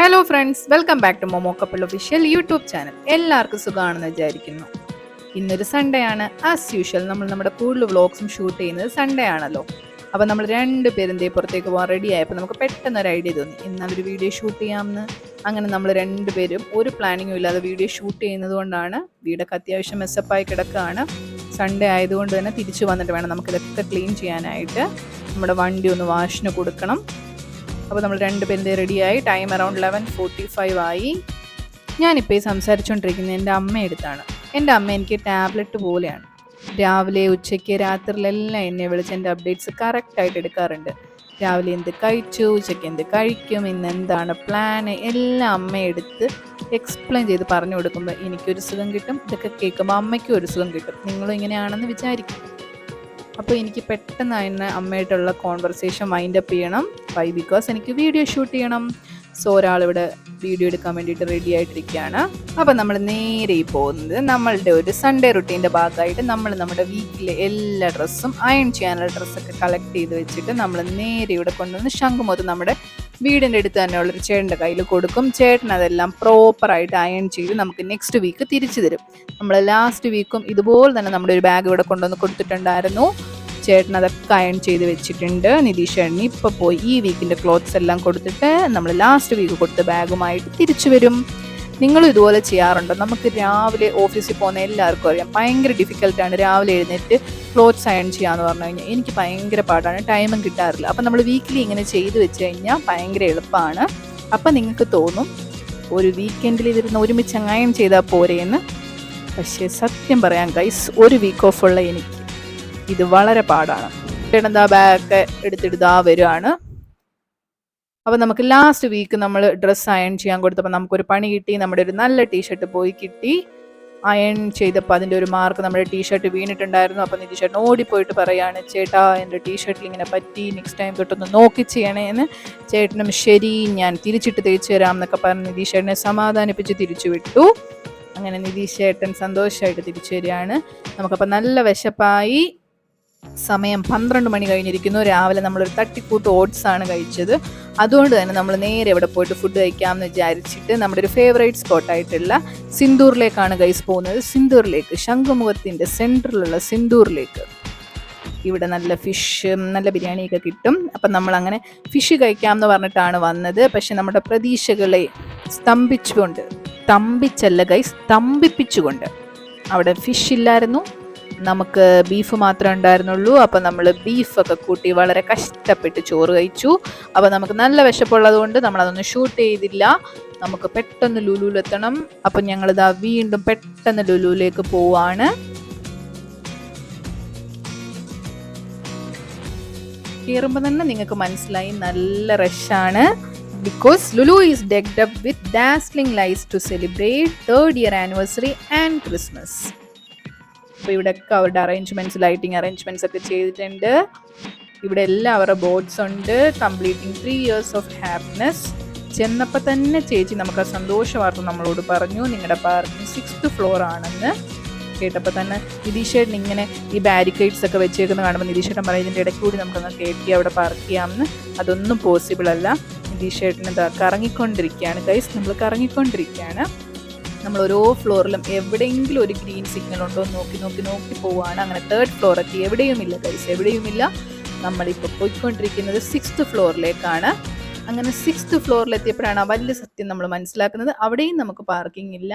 Hello friends, welcome back to Momo couple official YouTube channel. എല്ലാവർക്കും സുഖമാണെന്ന് വിചാരിക്കുന്നു. ഇന്നൊരു സൺഡേ ആണ്. ആസ് യൂഷ്വൽ നമ്മൾ നമ്മുടെ കൂടുതൽ വ്ളോഗ്സും ഷൂട്ട് ചെയ്യുന്നത് സൺഡേ ആണല്ലോ. അപ്പോൾ നമ്മൾ രണ്ടുപേരും പുറത്തേക്ക് പോകാൻ റെഡി ആയപ്പോൾ നമുക്ക് പെട്ടെന്ന് ഒരു ഐഡിയ തോന്നി, ഇന്നൊരു വീഡിയോ ഷൂട്ട് ചെയ്യാമെന്ന്. അങ്ങനെ നമ്മൾ രണ്ടുപേരും ഒരു പ്ലാനിങ്ങും ഇല്ലാതെ വീഡിയോ ഷൂട്ട് ചെയ്യുന്നത് കൊണ്ടാണ് വീടൊക്കെ അത്യാവശ്യം മെസ്സപ്പായി കിടക്കുകയാണ്. സൺഡേ ആയതുകൊണ്ട് തന്നെ തിരിച്ചു വന്നിട്ട് വേണം നമുക്കിതൊക്കെ ക്ലീൻ ചെയ്യാനായിട്ട്. നമ്മുടെ വണ്ടി ഒന്ന് വാഷിന് കൊടുക്കണം. അപ്പോൾ നമ്മൾ രണ്ടുപേരും റെഡിയായി. ടൈം അറൗണ്ട് 11:45 ആയി. ഞാനിപ്പോൾ ഈ സംസാരിച്ചുകൊണ്ടിരിക്കുന്നത് എൻ്റെ അമ്മയെടുത്താണ്. എൻ്റെ അമ്മ എനിക്ക് ടാബ്ലറ്റ് പോലെയാണ്. രാവിലെ ഉച്ചയ്ക്ക് രാത്രിയിലെല്ലാം എന്നെ വിളിച്ച് എൻ്റെ അപ്ഡേറ്റ്സ് കറക്റ്റായിട്ട് എടുക്കാറുണ്ട്. രാവിലെ എന്ത് കഴിച്ചു, ഉച്ചയ്ക്ക് എന്ത് കഴിക്കും, ഇന്ന് എന്താണ് പ്ലാന്, എല്ലാം അമ്മയെടുത്ത് എക്സ്പ്ലെയിൻ ചെയ്ത് പറഞ്ഞു കൊടുക്കുമ്പോൾ എനിക്കൊരു സുഖം കിട്ടും. ഇതൊക്കെ കേൾക്കുമ്പോൾ അമ്മയ്ക്കും ഒരു സുഖം കിട്ടും. നിങ്ങളും ഇങ്ങനെയാണെന്ന് വിചാരിക്കും. അപ്പോൾ എനിക്ക് പെട്ടെന്ന് തന്നെ അമ്മയായിട്ടുള്ള കോൺവെർസേഷൻ വൈൻഡപ്പ് ചെയ്യണം. വൈ? ബിക്കോസ് എനിക്ക് വീഡിയോ ഷൂട്ട് ചെയ്യണം. സോ ഒരാളിവിടെ വീഡിയോ എടുക്കാൻ വേണ്ടിയിട്ട് റെഡി ആയിട്ടിരിക്കുകയാണ്. അപ്പോൾ നമ്മൾ നേരെ പോകുന്നത് നമ്മളുടെ ഒരു സൺഡേ റുട്ടീൻ്റെ ഭാഗമായിട്ട് നമ്മുടെ വീക്കിലെ എല്ലാ ഡ്രസ്സും അയൺ ചെയ്യാനുള്ള ഡ്രസ്സൊക്കെ കളക്ട് ചെയ്ത് വെച്ചിട്ട് നമ്മൾ നേരെ ഇവിടെ കൊണ്ടുവന്ന് ശംഖുമുഖത്ത് നമ്മുടെ വീടിൻ്റെ അടുത്ത് തന്നെയുള്ളൊരു ചേട്ടൻ്റെ കയ്യിൽ കൊടുക്കും. ചേട്ടൻ അതെല്ലാം പ്രോപ്പറായിട്ട് അയൺ ചെയ്ത് നമുക്ക് നെക്സ്റ്റ് വീക്ക് തിരിച്ചു തരും. നമ്മൾ ലാസ്റ്റ് വീക്കും ഇതുപോലെ തന്നെ നമ്മുടെ ഒരു ബാഗ് ഇവിടെ കൊണ്ടുവന്ന് കൊടുത്തിട്ടുണ്ടായിരുന്നു. ചേട്ടൻ അതൊക്കെ അയൺ ചെയ്ത് വെച്ചിട്ടുണ്ട്. നിതീഷ് ചേട്ടന് ഇപ്പോൾ പോയി ഈ വീക്കിൻ്റെ ക്ലോത്ത്സ് എല്ലാം കൊടുത്തിട്ട് നമ്മൾ ലാസ്റ്റ് വീക്ക് കൊടുത്ത ബാഗുമായിട്ട് തിരിച്ചു വരും. നിങ്ങളും ഇതുപോലെ ചെയ്യാറുണ്ടോ? നമുക്ക് രാവിലെ ഓഫീസിൽ പോകുന്ന എല്ലാവർക്കും അറിയാം, ഭയങ്കര ഡിഫിക്കൽട്ടാണ് രാവിലെ എഴുന്നേറ്റ് ക്ലോത്ത്സ് അയൺ ചെയ്യാന്ന് പറഞ്ഞു കഴിഞ്ഞാൽ. എനിക്ക് ഭയങ്കര പാടാണ്, ടൈമും കിട്ടാറില്ല. അപ്പം നമ്മൾ വീക്കിലി ഇങ്ങനെ ചെയ്ത് വെച്ച് കഴിഞ്ഞാൽ ഭയങ്കര എളുപ്പമാണ്. അപ്പം നിങ്ങൾക്ക് തോന്നും ഒരു വീക്കെൻഡിൽ ഇതിരുന്ന് ഒരുമിച്ച് അയൺ ചെയ്താൽ പോരെയെന്ന്. പക്ഷേ സത്യം പറയാം ഗൈസ്, ഒരു വീക്ക് ഓഫുള്ള എനിക്ക് ഇത് വളരെ പാടാണ്. ചേട്ടൻ ബാഗൊക്കെ എടുത്തിട്ട് വരുവാണ്. അപ്പോൾ നമുക്ക് ലാസ്റ്റ് വീക്ക് നമ്മൾ ഡ്രസ്സ് അയൺ ചെയ്യാൻ കൊടുത്തപ്പോൾ നമുക്കൊരു പണി കിട്ടി. നമ്മുടെ ഒരു നല്ല ടീഷർട്ട് പോയി കിട്ടി. അയൺ ചെയ്തപ്പോൾ അതിൻ്റെ ഒരു മാർക്ക് നമ്മുടെ ടീഷർട്ട് വീണിട്ടുണ്ടായിരുന്നു. അപ്പോൾ നിതീഷ് ചേട്ടൻ ഓടിപ്പോയിട്ട് പറയാണ്, ചേട്ടാ എൻ്റെ ടീഷർട്ടിൽ ഇങ്ങനെ പറ്റി, നെക്സ്റ്റ് ടൈം തൊട്ടൊന്ന് നോക്കി ചെയ്യണേന്ന്. ചേട്ടനും ശരി, ഞാൻ തിരിച്ചിട്ട് തേച്ച് തരാം എന്നൊക്കെ പറഞ്ഞ് നിതീഷ് ചേട്ടനെ സമാധാനിപ്പിച്ച് തിരിച്ചു വിട്ടു. അങ്ങനെ നിതീഷ് ചേട്ടൻ സന്തോഷമായിട്ട് തിരിച്ചു വരികയാണ്. നമുക്കപ്പോൾ നല്ല വിശപ്പായി. സമയം 12 മണി കഴിഞ്ഞിരിക്കുന്നു. രാവിലെ നമ്മളൊരു തട്ടിക്കൂട്ട് ഓട്സ് ആണ് കഴിച്ചത്. അതുകൊണ്ട് തന്നെ നമ്മൾ നേരെ ഇവിടെ പോയിട്ട് ഫുഡ് കഴിക്കാമെന്ന് വിചാരിച്ചിട്ട് നമ്മുടെ ഒരു ഫേവറേറ്റ് സ്പോട്ടായിട്ടുള്ള സിന്ദൂറിലേക്കാണ് ഗൈസ് പോകുന്നത്. സിന്ദൂറിലേക്ക്, ശംഖുമുഖത്തിൻ്റെ സെൻറ്ററിലുള്ള സിന്ദൂറിലേക്ക്. ഇവിടെ നല്ല ഫിഷ്, നല്ല ബിരിയാണിയൊക്കെ കിട്ടും. അപ്പം നമ്മളങ്ങനെ ഫിഷ് കഴിക്കാമെന്ന് പറഞ്ഞിട്ടാണ് വന്നത്. പക്ഷെ നമ്മുടെ പ്രതീക്ഷകളെ സ്തംഭിപ്പിച്ചുകൊണ്ട് അവിടെ ഫിഷ് ഇല്ലായിരുന്നു. നമുക്ക് ബീഫ് മാത്രമേ ഉണ്ടായിരുന്നുള്ളൂ. അപ്പം നമ്മൾ ബീഫൊക്കെ കൂട്ടി വളരെ കഷ്ടപ്പെട്ട് ചോറ് കഴിച്ചു. അപ്പോൾ നമുക്ക് നല്ല വിശപ്പുള്ളത് കൊണ്ട് നമ്മളതൊന്നും ഷൂട്ട് ചെയ്തില്ല. നമുക്ക് പെട്ടെന്ന് ലുലുവിലെത്തണം. അപ്പം ഞങ്ങളിതാ വീണ്ടും പെട്ടെന്ന് ലുലുവിലേക്ക് പോവാണ്. കയറുമ്പോൾ തന്നെ നിങ്ങൾക്ക് മനസ്സിലായി നല്ല റഷാണ്. Because Lulu is decked up with dazzling lights to celebrate 3rd year anniversary and Christmas. അപ്പോൾ ഇവിടെയൊക്കെ അവരുടെ ലൈറ്റിംഗ് അറേഞ്ച്മെൻറ്റ്സ് ഒക്കെ ചെയ്തിട്ടുണ്ട്. ഇവിടെ എല്ലാം അവരുടെ ബോർഡ്സ് ഉണ്ട്. Completing 3 years of happiness. ചെന്നപ്പോൾ തന്നെ ചേച്ചി നമുക്ക് ആ സന്തോഷ വാർത്ത നമ്മളോട് പറഞ്ഞു, നിങ്ങളുടെ പാർക്കിംഗ് 6th floor ആണെന്ന്. കേട്ടപ്പോൾ തന്നെ നിതീഷ് ചേട്ടൻ ഇങ്ങനെ ഈ ബാരിക്കേഡ്സ് ഒക്കെ വെച്ചേക്കുന്നത് കാണുമ്പോൾ നിതീഷ് ചേട്ടൻ പറയും, ഇതിൻ്റെ ഇടയ്ക്ക് കൂടി നമുക്കങ്ങ് കയറ്റി അവിടെ പാർക്ക് ചെയ്യാമെന്ന്. അതൊന്നും പോസിബിൾ അല്ല. നിതീഷ് ചേട്ടൻ കറങ്ങിക്കൊണ്ടിരിക്കുകയാണ് ഗൈസ്. നമ്മൾ കറങ്ങിക്കൊണ്ടിരിക്കുകയാണ്. നമ്മൾ ഓരോ ഫ്ലോറിലും എവിടെയെങ്കിലും ഒരു ഗ്രീൻ സിഗ്നൽ ഉണ്ടോ നോക്കി പോവുകയാണ്. അങ്ങനെ 3rd floor എത്തി. എവിടെയുമില്ല ഗൈസ്, എവിടെയുമില്ല. നമ്മളിപ്പോൾ പോയിക്കൊണ്ടിരിക്കുന്നത് 6th floorലേക്കാണ്. അങ്ങനെ 6th floorലെത്തിയപ്പോഴാണ് ആ വലിയ സത്യം നമ്മൾ മനസ്സിലാക്കുന്നത്. അവിടെയും നമുക്ക് പാർക്കിംഗ് ഇല്ല.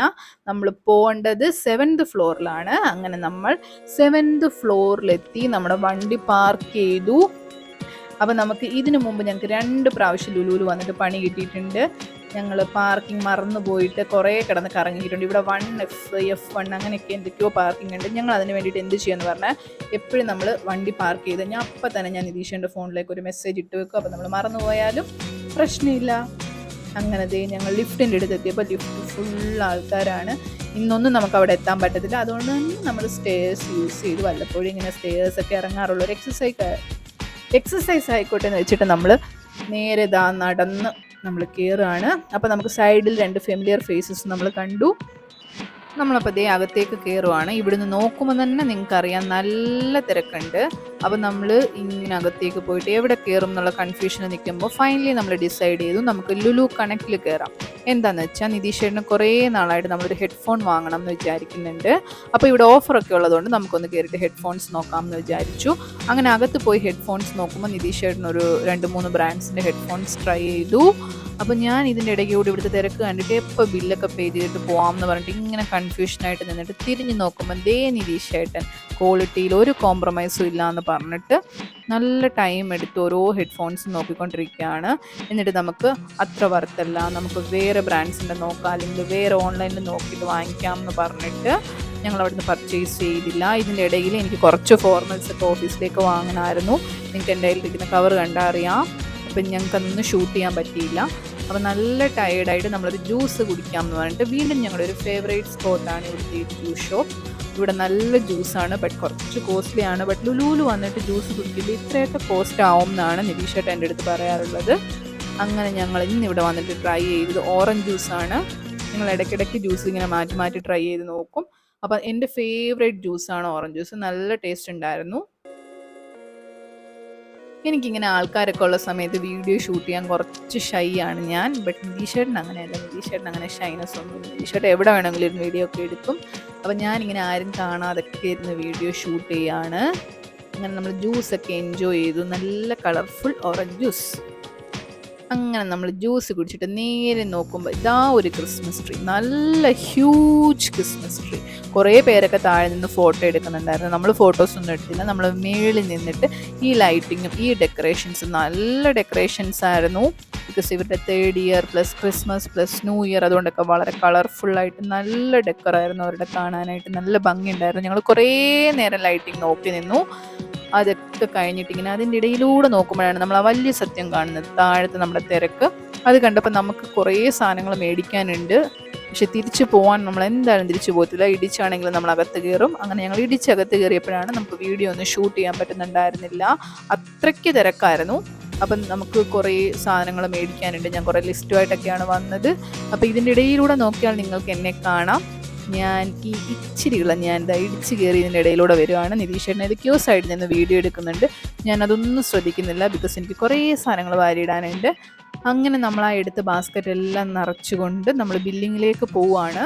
നമ്മൾ പോകേണ്ടത് 7th floorലാണ്. അങ്ങനെ നമ്മൾ 7th floorലെത്തി നമ്മുടെ വണ്ടി പാർക്ക് ചെയ്തു. അപ്പോൾ നമുക്ക് ഇതിനു മുമ്പ് ഞങ്ങൾക്ക് 2 പ്രാവശ്യം ലുലുവിൽ വന്നിട്ട് പണി കിട്ടിയിട്ടുണ്ട്. ഞങ്ങൾ പാർക്കിംഗ് മറന്നു പോയിട്ട് കുറേ കിടന്ന് കറങ്ങിയിട്ടുണ്ട്. ഇവിടെ 1F, F1 അങ്ങനെയൊക്കെ എന്തൊക്കെയോ പാർക്കിംഗ് ഉണ്ട്. ഞങ്ങൾ അതിന് വേണ്ടിയിട്ട് എന്ത് ചെയ്യുമെന്ന് പറഞ്ഞാൽ, എപ്പോഴും നമ്മൾ വണ്ടി പാർക്ക് ചെയ്ത് അപ്പം തന്നെ ഞാൻ നിതീഷൻ്റെ ഫോണിലേക്ക് ഒരു മെസ്സേജ് ഇട്ട് വെക്കും. അപ്പോൾ നമ്മൾ മറന്നു പോയാലും പ്രശ്നമില്ല. അങ്ങനത്തെ ഞങ്ങൾ ലിഫ്റ്റിൻ്റെ അടുത്ത് എത്തിയപ്പോൾ ലിഫ്റ്റ് ഫുൾ ആൾക്കാരാണ്. ഇന്നൊന്നും നമുക്ക് അവിടെ എത്താൻ പറ്റത്തില്ല. അതുകൊണ്ട് തന്നെ നമ്മൾ സ്റ്റേഴ്സ് യൂസ് ചെയ്ത് വല്ലപ്പോഴും ഇങ്ങനെ സ്റ്റേഴ്സൊക്കെ ഇറങ്ങാറുള്ള ഒരു എക്സസൈസ് ആയിക്കോട്ടെ എന്ന് വെച്ചിട്ട് നമ്മൾ നേരെ നടന്ന് നമ്മൾ കയറുകയാണ്. അപ്പോൾ നമുക്ക് സൈഡിൽ 2 ഫെമിലിയർ ഫേസസ് നമ്മൾ കണ്ടു. നമ്മളപ്പോൾ ദേ അകത്തേക്ക് കയറുവാണ്. ഇവിടുന്ന് നോക്കുമ്പോൾ തന്നെ നിങ്ങൾക്കറിയാം നല്ല തിരക്കുണ്ട്. അപ്പോൾ നമ്മൾ ഇങ്ങനെ അകത്തേക്ക് പോയിട്ട് എവിടെ കയറും എന്നുള്ള കൺഫ്യൂഷനിൽ നിൽക്കുമ്പോൾ ഫൈനലി നമ്മൾ ഡിസൈഡ് ചെയ്തു നമുക്ക് ലുലു കണക്റ്റിൽ കയറാം. എന്താണെന്ന് വെച്ചാൽ നിതീഷേട്ടന് കുറേ നാളായിട്ട് നമ്മളൊരു ഹെഡ്ഫോൺ വാങ്ങണം എന്ന് വിചാരിക്കുന്നുണ്ട്. അപ്പോൾ ഇവിടെ ഓഫറൊക്കെ ഉള്ളതുകൊണ്ട് നമുക്കൊന്ന് കയറിയിട്ട് ഹെഡ്ഫോൺസ് നോക്കാം എന്ന് വിചാരിച്ചു. അങ്ങനെ അകത്ത് പോയി ഹെഡ്ഫോൺസ് നോക്കുമ്പോൾ നിതീഷേട്ടനൊരു 2-3 ബ്രാൻഡ്സിൻ്റെ ഹെഡ്ഫോൺസ് ട്രൈ ചെയ്തു. അപ്പോൾ ഞാൻ ഇതിൻ്റെ ഇടയ്ക്ക് കൂടി ഇവിടുത്തെ തിരക്ക് കണ്ടിട്ട് എപ്പോൾ ബില്ലൊക്കെ പേ ചെയ്തിട്ട് പോകാം എന്ന് പറഞ്ഞിട്ട് ഇങ്ങനെ കൺഫ്യൂഷനായിട്ട് നിന്നിട്ട് തിരിഞ്ഞ് നോക്കുമ്പോൾ ദേ നിതീഷേട്ടൻ ക്വാളിറ്റിയിൽ ഒരു കോംപ്രമൈസും ഇല്ല എന്ന് പറഞ്ഞിട്ട് നല്ല ടൈം എടുത്ത് ഓരോ ഹെഡ്ഫോൺസ് നോക്കിക്കൊണ്ടിരിക്കുകയാണ്. എന്നിട്ട് നമുക്ക് അത്ര വರ್ತല്ല, നമുക്ക് വേറെ ബ്രാൻഡ്സിൻ്റെ നോക്കാം, അല്ലെങ്കിൽ വേറെ ഓൺലൈനിൽ നോക്കിയിട്ട് വാങ്ങിക്കാം എന്ന് പറഞ്ഞിട്ട് ഞങ്ങൾ അവിടുന്ന് പർച്ചേസ് ചെയ്തില്ല. ഇതിൻ്റെ ഇടയിൽ എനിക്ക് കുറച്ച് ഫോർമൽസ് ഒക്കെ ഓഫീസിലേക്ക് വാങ്ങണമായിരുന്നു. നിങ്ങൾക്ക് എൻ്റെ കയ്യിലിരിക്കുന്ന കവർ കണ്ടാൽ അറിയാം. അപ്പം ഞങ്ങൾക്കൊന്നും ഷൂട്ട് ചെയ്യാൻ പറ്റിയില്ല. അപ്പോൾ നല്ല ടയേർഡായിട്ട് നമ്മളൊരു ജ്യൂസ് കുടിക്കാം എന്ന് പറഞ്ഞിട്ട് വീണ്ടും ഞങ്ങളുടെ ഒരു ഫേവറേറ്റ് സ്പോട്ടാണ് ഇവിടുത്തെ ജ്യൂസ് ഷോപ്പ്. ഇവിടെ നല്ല ജ്യൂസാണ്, ബട്ട് കുറച്ച് കോസ്റ്റ്ലി ആണ്. ബട്ട് ലുലുവിൽ വന്നിട്ട് ജ്യൂസ് കുടിക്കുമ്പോൾ ഇത്രയൊക്കെ കോസ്റ്റ് ആവും എന്നാണ് നിതീഷേട്ടൻ എൻ്റെ അടുത്ത് പറയാറുള്ളത്. അങ്ങനെ ഞങ്ങൾ ഇന്നിവിടെ വന്നിട്ട് ട്രൈ ചെയ്തത് ഓറഞ്ച് ജ്യൂസാണ്. ഞങ്ങൾ ഇടയ്ക്കിടയ്ക്ക് ജ്യൂസ് ഇങ്ങനെ മാറ്റി മാറ്റി ട്രൈ ചെയ്ത് നോക്കും. അപ്പോൾ എൻ്റെ ഫേവറേറ്റ് ജ്യൂസാണ് ഓറഞ്ച് ജ്യൂസ്. നല്ല ടേസ്റ്റ് ഉണ്ടായിരുന്നു. എനിക്കിങ്ങനെ ആൾക്കാരൊക്കെ ഉള്ള സമയത്ത് വീഡിയോ ഷൂട്ട് ചെയ്യാൻ കുറച്ച് ഷൈ ആണ് ഞാൻ. ബട്ട് നിതീഷേട്ടൻ അങ്ങനെയല്ല. നിതീഷേട്ടൻ അങ്ങനെ ഷൈനസ് ഒന്നും. നിതീഷേട്ടൻ എവിടെ വേണമെങ്കിലും ഇരുന്ന് വീഡിയോ ഒക്കെ എടുക്കും. അപ്പോൾ ഞാനിങ്ങനെ ആരും കാണാതൊക്കെ ഇരുന്ന് വീഡിയോ ഷൂട്ട് ചെയ്യാണ്. അങ്ങനെ നമ്മൾ ജ്യൂസൊക്കെ എൻജോയ് ചെയ്തു. നല്ല കളർഫുൾ ഓറഞ്ച് ജ്യൂസ്. അങ്ങനെ നമ്മൾ ജ്യൂസ് കുടിച്ചിട്ട് നേരെ നോക്കുമ്പോൾ ഇതാ ഒരു ക്രിസ്മസ് ട്രീ, നല്ല ഹ്യൂജ് ക്രിസ്മസ് ട്രീ. കുറേ പേരൊക്കെ താഴെ നിന്ന് ഫോട്ടോ എടുക്കുന്നുണ്ടായിരുന്നു. നമ്മൾ ഫോട്ടോസൊന്നും എടുത്തില്ല. നമ്മൾ മേളിൽ നിന്നിട്ട് ഈ ലൈറ്റിങ്ങും ഈ ഡെക്കറേഷൻസും നല്ല ഡെക്കറേഷൻസ് ആയിരുന്നു. ബിക്കോസ് ഇവരുടെ 3rd year plus Christmas plus new year, അതുകൊണ്ടൊക്കെ വളരെ കളർഫുള്ളായിട്ട് നല്ല ഡെക്കറായിരുന്നു. അവരുടെ കാണാനായിട്ട് നല്ല ഭംഗിയുണ്ടായിരുന്നു. ഞങ്ങൾ കുറേ നേരം ലൈറ്റിങ് നോക്കി നിന്നു. അതൊക്കെ കഴിഞ്ഞിട്ട് ഇങ്ങനെ അതിൻ്റെ ഇടയിലൂടെ നോക്കുമ്പോഴാണ് നമ്മൾ ആ വലിയ സത്യം കാണുന്നത്, താഴത്തെ നമ്മുടെ തിരക്ക്. അത് കണ്ടപ്പോൾ നമുക്ക് കുറേ സാധനങ്ങൾ മേടിക്കാനുണ്ട്. പക്ഷെ തിരിച്ചു പോകാൻ നമ്മൾ എന്തായാലും തിരിച്ചു പോകത്തില്ല. ഇടിച്ചാണെങ്കിലും നമ്മൾ അകത്ത് കയറും. അങ്ങനെ ഞങ്ങൾ ഇടിച്ചകത്ത് കയറിയപ്പോഴാണ് നമുക്ക് വീഡിയോ ഒന്നും ഷൂട്ട് ചെയ്യാൻ പറ്റുന്നുണ്ടായിരുന്നില്ല. അത്രയ്ക്ക് തിരക്കായിരുന്നു. അപ്പം നമുക്ക് കുറേ സാധനങ്ങൾ മേടിക്കാനുണ്ട്. ഞാൻ കുറേ ലിസ്റ്റുമായിട്ടൊക്കെയാണ് വന്നത്. അപ്പോൾ ഇതിൻ്റെ ഇടയിലൂടെ നോക്കിയാൽ നിങ്ങൾക്ക് എന്നെ കാണാം. ഞാൻ ഈ ഇച്ചിരിയുള്ള ഞാൻ ഇടിച്ച് കയറി ഇതിൻ്റെ ഇടയിലൂടെ വരുവാണ്. നിതീഷേട്ടൻ ഏതൊക്കെയോ സൈഡിൽ നിന്ന് വീഡിയോ എടുക്കുന്നുണ്ട്. ഞാനതൊന്നും ശ്രദ്ധിക്കുന്നില്ല, ബിക്കോസ് എനിക്ക് കുറേ സാധനങ്ങൾ വാരിയിടാനുണ്ട്. അങ്ങനെ നമ്മൾ ആ എടുത്ത ബാസ്ക്കറ്റ് എല്ലാം നിറച്ചുകൊണ്ട് നമ്മൾ ബില്ലിങ്ങിലേക്ക് പോവുകയാണ്.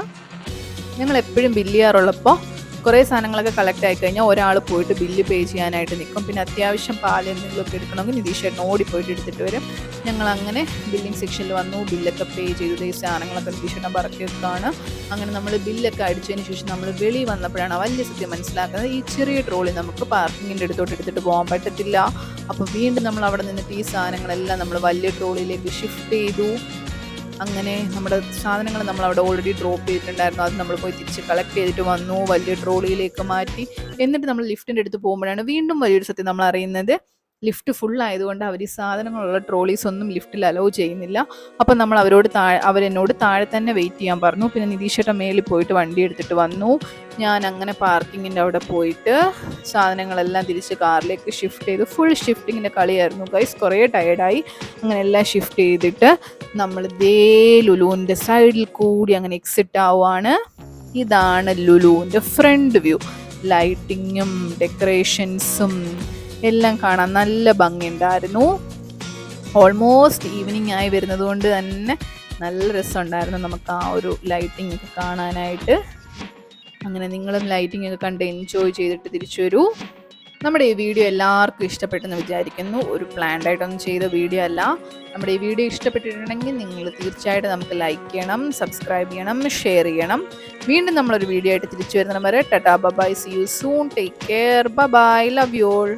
ഞങ്ങൾ എപ്പോഴും ബില്ല് ചെയ്യാറുള്ളപ്പോൾ കുറേ സാധനങ്ങളൊക്കെ കളക്ട് ആയി കഴിഞ്ഞാൽ ഒരാൾ പോയിട്ട് ബില്ല് പേ ചെയ്യാനായിട്ട് നിൽക്കും. പിന്നെ അത്യാവശ്യം പാൽ എന്തെങ്കിലുമൊക്കെ എടുക്കണമെങ്കിൽ നിതീഷേട്ടൻ ഓടിപ്പോയിട്ട് എടുത്തിട്ട് വരും. ഞങ്ങൾ അങ്ങനെ ബില്ലിംഗ് സെക്ഷനിൽ വന്നു. ബില്ലൊക്കെ പേ ചെയ്തത് ഈ സാധനങ്ങളൊക്കെ നിതീഷേട്ടൻ പറക്കി വെക്കുകയാണ്. അങ്ങനെ നമ്മൾ ബില്ലൊക്കെ അടിച്ചതിന് ശേഷം നമ്മൾ വെളിയിൽ വന്നപ്പോഴാണ് വലിയ സത്യം മനസ്സിലാക്കുന്നത്. ഈ ചെറിയ ട്രോളി നമുക്ക് പാർക്കിങ്ങിൻ്റെ അടുത്തോട്ട് എടുത്തിട്ട് പോകാൻ പറ്റത്തില്ല. അപ്പോൾ വീണ്ടും നമ്മൾ അവിടെ നിന്നിട്ട് ഈ സാധനങ്ങളെല്ലാം നമ്മൾ വലിയ ട്രോളിയിലേക്ക് ഷിഫ്റ്റ് ചെയ്തു. അങ്ങനെ നമ്മുടെ സാധനങ്ങൾ നമ്മൾ അവിടെ ഓൾറെഡി ഡ്രോപ്പ് ചെയ്തിട്ടുണ്ടായിരുന്നു. അത് നമ്മൾ പോയി തിരിച്ച് കളക്ട് ചെയ്തിട്ട് വന്നു, വലിയ ട്രോളിയിലേക്ക് മാറ്റി. എന്നിട്ട് നമ്മൾ ലിഫ്റ്റിൻ്റെ അടുത്ത് പോകുമ്പോഴാണ് വീണ്ടും വലിയൊരു സത്യം നമ്മൾ അറിയുന്നത്. ലിഫ്റ്റ് ഫുൾ ആയതുകൊണ്ട് അവർ ഈ സാധനങ്ങളുള്ള ട്രോളീസ് ഒന്നും ലിഫ്റ്റിൽ അലോ ചെയ്യുന്നില്ല. അപ്പം നമ്മൾ അവരെന്നോട് താഴെ തന്നെ വെയിറ്റ് ചെയ്യാൻ പറഞ്ഞു. പിന്നെ നിതീഷേട്ടൻ മേലിൽ പോയിട്ട് വണ്ടി എടുത്തിട്ട് വന്നു. ഞാൻ അങ്ങനെ പാർക്കിങ്ങിൻ്റെ അവിടെ പോയിട്ട് സാധനങ്ങളെല്ലാം തിരിച്ച് കാറിലേക്ക് ഷിഫ്റ്റ് ചെയ്തു. ഫുൾ ഷിഫ്റ്റിങ്ങിൻ്റെ കളിയായിരുന്നു ഗൈസ്. കുറേ ടയേർഡായി. അങ്ങനെ എല്ലാം ഷിഫ്റ്റ് ചെയ്തിട്ട് നമ്മൾ ദേ ലുലുവിൻ്റെ സൈഡിൽ കൂടി അങ്ങനെ എക്സിറ്റ് ആവുകയാണ്. ഇതാണ് ലുലുവിൻ്റെ ഫ്രണ്ട് വ്യൂ. ലൈറ്റിങ്ങും ഡെക്കറേഷൻസും എല്ലാം കാണാൻ നല്ല ഭംഗിയുണ്ടായിരുന്നു. ഓൾമോസ്റ്റ് ഈവനിങ് ആയി വരുന്നത് കൊണ്ട് തന്നെ നല്ല രസമുണ്ടായിരുന്നു നമുക്ക് ആ ഒരു ലൈറ്റിംഗ് ഒക്കെ കാണാനായിട്ട്. അങ്ങനെ നിങ്ങളും ലൈറ്റിംഗ് ഒക്കെ കണ്ട് എൻജോയ് ചെയ്തിട്ട് തിരിച്ചു വരൂ. നമ്മുടെ ഈ വീഡിയോ എല്ലാവർക്കും ഇഷ്ടപ്പെട്ടെന്ന് വിചാരിക്കുന്നു. ഒരു പ്ലാൻഡ് ആയിട്ടൊന്നും ചെയ്ത വീഡിയോ അല്ല. നമ്മുടെ ഈ വീഡിയോ ഇഷ്ടപ്പെട്ടിട്ടുണ്ടെങ്കിൽ നിങ്ങൾ തീർച്ചയായിട്ടും നമുക്ക് ലൈക്ക് ചെയ്യണം, സബ്സ്ക്രൈബ് ചെയ്യണം, ഷെയർ ചെയ്യണം. വീണ്ടും നമ്മളൊരു വീഡിയോ ആയിട്ട് തിരിച്ചു വരുന്ന വരെ tata bye, see you soon, take care, bye, love you all.